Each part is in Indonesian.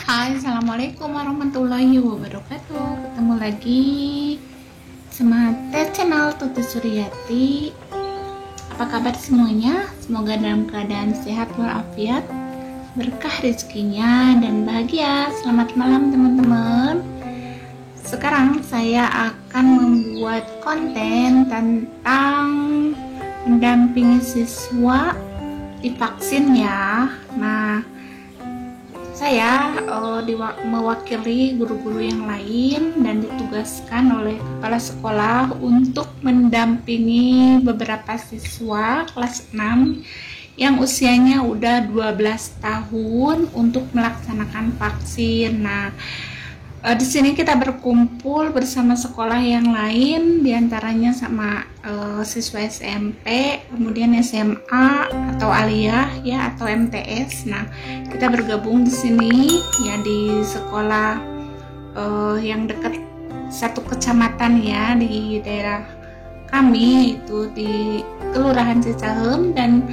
Hai, Assalamualaikum warahmatullahi wabarakatuh. Ketemu lagi sama channel Tuti Suryati. Apa kabar semuanya? Semoga dalam keadaan sehat walafiat, berkah rezekinya dan bahagia. Selamat malam teman-teman. Sekarang saya akan membuat konten tentang mendampingi siswa divaksin ya. Nah, saya mewakili guru-guru yang lain dan ditugaskan oleh kepala sekolah untuk mendampingi beberapa siswa kelas 6 yang usianya udah 12 tahun untuk melaksanakan vaksin. Nah, di sini kita berkumpul bersama sekolah yang lain, diantaranya sama siswa SMP, kemudian SMA atau aliyah ya atau MTS. Nah, kita bergabung di sini ya di sekolah yang dekat satu kecamatan ya di daerah kami itu di Kelurahan Cicahem. Dan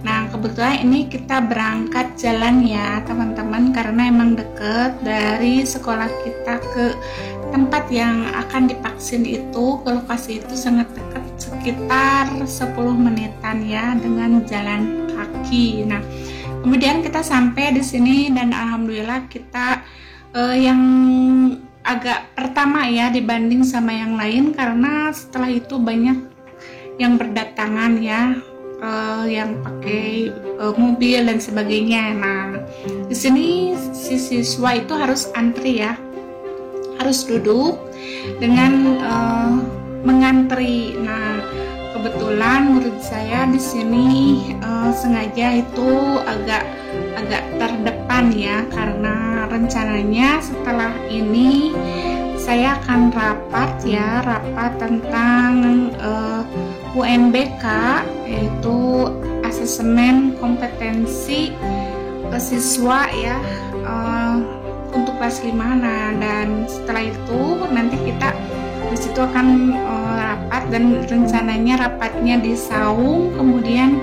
nah kebetulan ini kita berangkat jalan ya teman-teman, karena emang deket dari sekolah kita ke tempat yang akan divaksin itu, ke lokasi itu sangat dekat, sekitar 10 menitan ya dengan jalan kaki. Nah, kemudian kita sampai di sini dan alhamdulillah kita yang agak pertama ya dibanding sama yang lain, karena setelah itu banyak yang berdatangan ya, yang pakai mobil dan sebagainya. Nah, di sini si siswa itu harus antri ya, harus duduk dengan mengantri. Nah, kebetulan murid saya di sini sengaja itu agak terdepan ya, karena rencananya setelah ini saya akan rapat tentang UNBK, yaitu asesmen kompetensi siswa ya untuk kelas 5. Nah, dan setelah itu nanti kita di situ akan rapat, dan rencananya rapatnya di saung, kemudian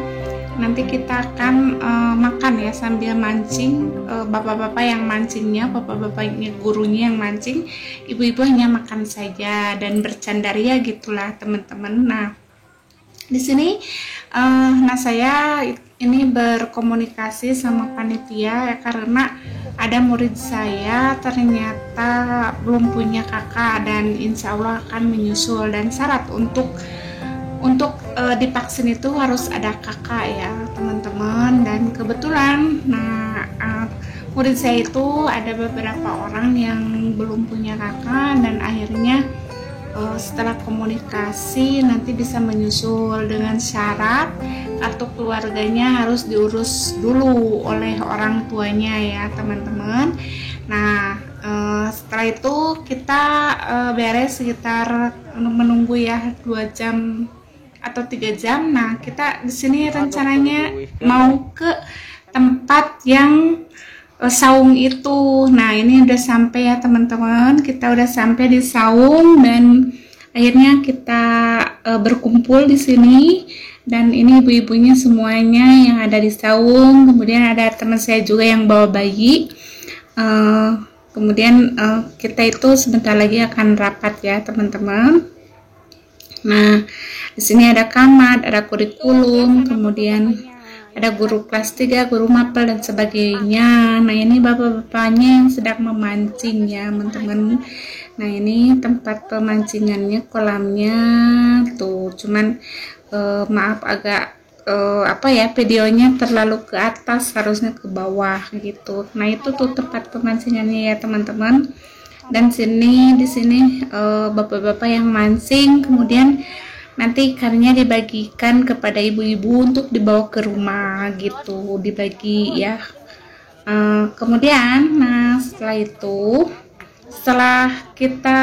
nanti kita akan makan ya sambil mancing. Bapak-bapak yang mancingnya, bapak-bapaknya gurunya yang mancing, ibu-ibu hanya makan saja dan bercandaria gitulah teman-teman. Nah, di sini saya ini berkomunikasi sama panitia ya, karena ada murid saya ternyata belum punya kakak dan insya Allah akan menyusul, dan syarat untuk divaksin itu harus ada kakak ya teman-teman. Dan kebetulan murid saya itu ada beberapa orang yang belum punya kakak, dan akhirnya setelah komunikasi nanti bisa menyusul dengan syarat kartu keluarganya harus diurus dulu oleh orang tuanya ya teman-teman. Nah, setelah itu kita beres sekitar menunggu ya 2 jam atau 3 jam. Nah, kita di sini rencananya mau ke tempat yang saung itu. Nah, ini udah sampai ya teman-teman, kita udah sampai di saung dan akhirnya kita berkumpul di sini. Dan ini ibu-ibunya semuanya yang ada di saung, kemudian ada teman saya juga yang bawa bayi. Kemudian kita itu sebentar lagi akan rapat ya teman-teman. Nah, di sini ada kamar, ada kurikulum, kemudian ada guru kelas 3, guru mapel dan sebagainya. Nah, ini bapak-bapaknya yang sedang memancing ya teman-teman. Nah, ini tempat pemancingannya, kolamnya tuh. Cuman maaf agak videonya terlalu ke atas, harusnya ke bawah gitu. Nah, itu tuh tempat pemancingannya ya teman-teman. Dan di sini bapak-bapak yang mancing, kemudian nanti ikannya dibagikan kepada ibu-ibu untuk dibawa ke rumah gitu, dibagi ya. Kemudian setelah kita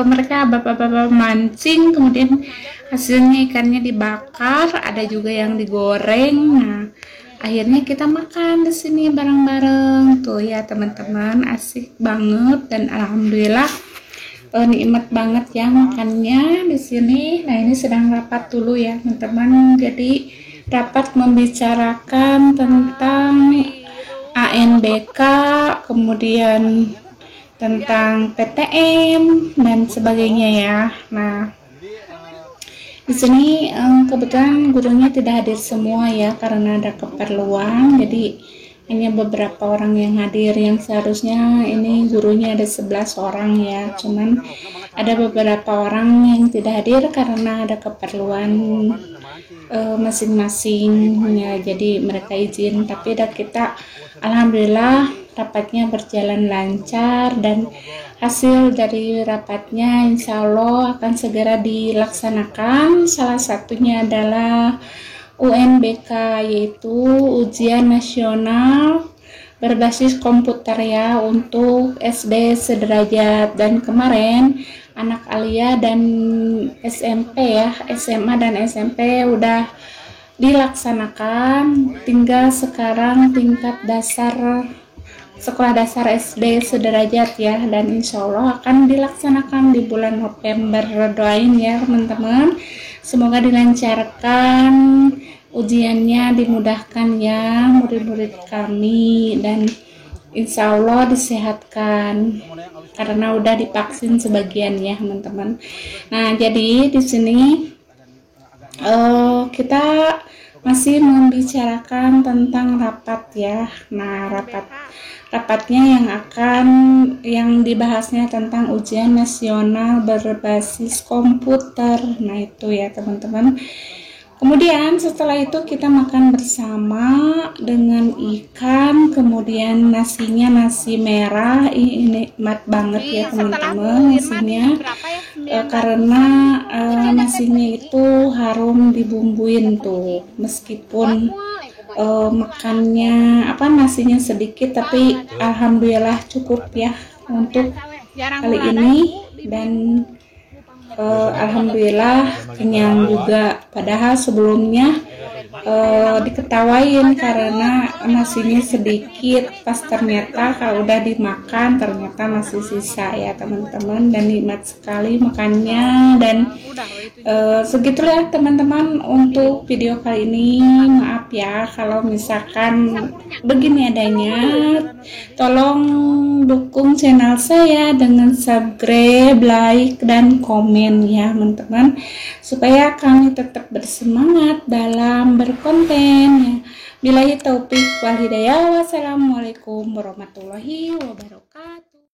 mereka bapak-bapak mancing, kemudian hasilnya ikannya dibakar, ada juga yang digoreng. Nah, akhirnya kita makan di sini bareng-bareng tuh ya teman-teman, asik banget dan alhamdulillah nikmat banget ya makannya di sini. Nah, ini sedang rapat dulu ya teman-teman, jadi dapat membicarakan tentang UNBK, kemudian tentang PTM dan sebagainya ya. Nah, di sini kebetulan gurunya tidak hadir semua ya karena ada keperluan, jadi hanya beberapa orang yang hadir, yang seharusnya ini gurunya ada 11 orang ya, cuman ada beberapa orang yang tidak hadir karena ada keperluan masing-masing ya, jadi mereka izin. Tapi kita alhamdulillah rapatnya berjalan lancar, dan hasil dari rapatnya insya Allah akan segera dilaksanakan. Salah satunya adalah UNBK, yaitu ujian nasional berbasis komputer ya untuk SD sederajat. Dan kemarin anak Alia dan SMP ya, SMA dan SMP udah dilaksanakan, tinggal sekarang tingkat dasar sekolah dasar SD sederajat ya, dan insya Allah akan dilaksanakan di bulan November. Doain ya teman-teman, semoga dilancarkan ujiannya, dimudahkan ya murid-murid kami, dan insya Allah disehatkan karena udah divaksin sebagian ya teman-teman. Nah, jadi di sini kita masih membicarakan tentang rapat ya. Nah, rapatnya yang dibahasnya tentang ujian nasional berbasis komputer. Nah, itu ya teman-teman. Kemudian setelah itu kita makan bersama dengan ikan, kemudian nasinya nasi merah. Ini nikmat banget ya teman-teman nasinya, karena nasinya itu harum dibumbuin tuh, meskipun makannya nasinya sedikit, tapi alhamdulillah cukup ya untuk kali ini, dan alhamdulillah kenyang juga. Padahal sebelumnya diketawain karena nasinya sedikit, pas ternyata kalau udah dimakan ternyata masih sisa ya teman-teman, dan nikmat sekali makannya. Dan segitulah teman-teman untuk video kali ini. Maaf ya kalau misalkan begini adanya, tolong dukung channel saya dengan subscribe, like, dan komen ya teman-teman, supaya kami tetap bersemangat dalam berkonten ya. Billahi taufik wal hidayah. Wassalamualaikum warahmatullahi wabarakatuh.